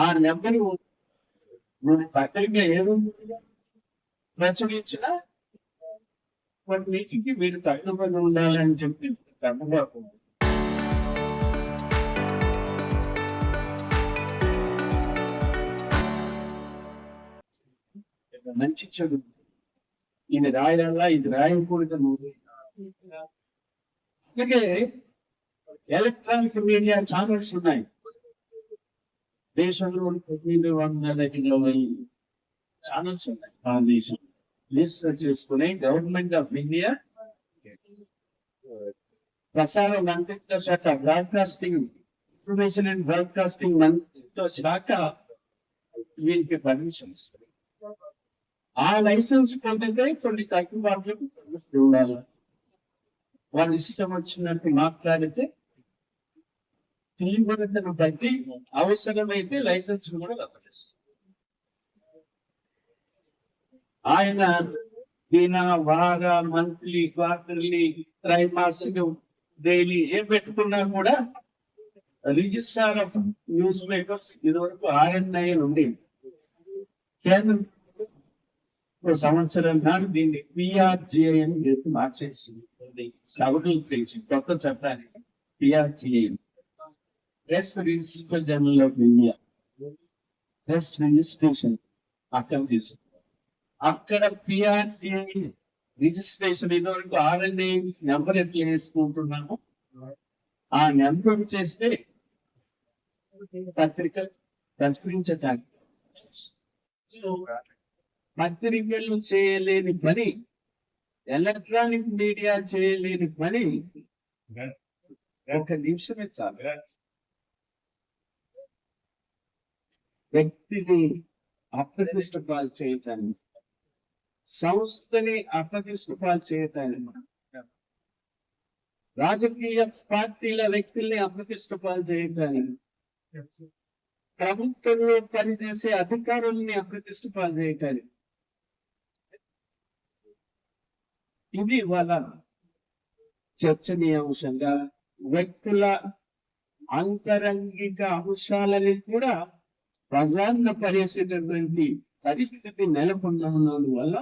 ఆ నెంబరు పత్రిక ఏదో ప్రచురించిన వీటికి మీరు తగ్గబడి ఉండాలని చెప్పి తగ్గబాకు మంచి చెడు ఇది రాయాలా ఇది రాయకూడదు. అలాగే ఎలక్ట్రానిక్ మీడియా ఛానల్స్ ఉన్నాయి దేశంలో 920 ఛానల్స్ ఉన్నాయి ఆ దేశం రిజిస్టర్ చేసుకుని గవర్నమెంట్ ఆఫ్ ఇండియా ప్రసార మంత్రిత్వ శాఖ బ్రాడ్కాస్టింగ్ ఇన్ఫర్మేషన్ అండ్ బ్రాడ్కాస్టింగ్ మంత్రిత్వ శాఖ వీటికి పర్మిషన్ ఇస్తుంది. ఆ లైసెన్స్ పొందితే కొన్ని తగ్గుబాట్లకు ఉండాలి. వాళ్ళు ఇష్టం వచ్చినట్టు మాట్లాడితే తీవ్రతను బట్టి అవసరమైతే లైసెన్స్ కూడా రద్దు. ఆయన దిన వార మంత్లీ క్వార్టర్లీ త్రైమాసిక డైలీ ఏం పెట్టుకున్నా కూడా రిజిస్ట్రార్ ఆఫ్ న్యూస్ పేపర్స్ ఇదివరకు RNI ఉంది. కేంద్రం సంవత్సరం నాడు దీన్ని PRGI అని చెప్పి మార్చేసింది. సవరణలు చేసి కొత్త చట్టాన్ని PRGI press register journal of India press registration అక్కడ తీసుకుంటాం. అక్కడ PRGI రిజిస్ట్రేషన్ ఇదివరకు RNI నెంబర్ ఎట్లా వేసుకుంటున్నాము ఆ నెంబర్ చేస్తే పత్రిక ప్రచురించడానికి పత్రికలు చేయలేని పని ఎలక్ట్రానిక్ మీడియా చేయలేని పని ఒక నిమిషమే చాలు. వ్యక్తిని అప్రతిష్ట పాలు చేయటానికి సంస్థని అప్రతిష్ట పాలు చేయటానికి రాజకీయ పార్టీల వ్యక్తుల్ని అప్రతిష్ట పాలు చేయటానికి ప్రభుత్వంలో పనిచేసే అధికారుల్ని అప్రతిష్ట పాలు చేయటానికి ఇది వాళ్ళ చర్చనీయాంశంగా వ్యక్తుల అంతరంగిక అంశాలని కూడా ప్రజాన్న పరిచేటటువంటి పరిస్థితి నెలకొన్నందు వల్ల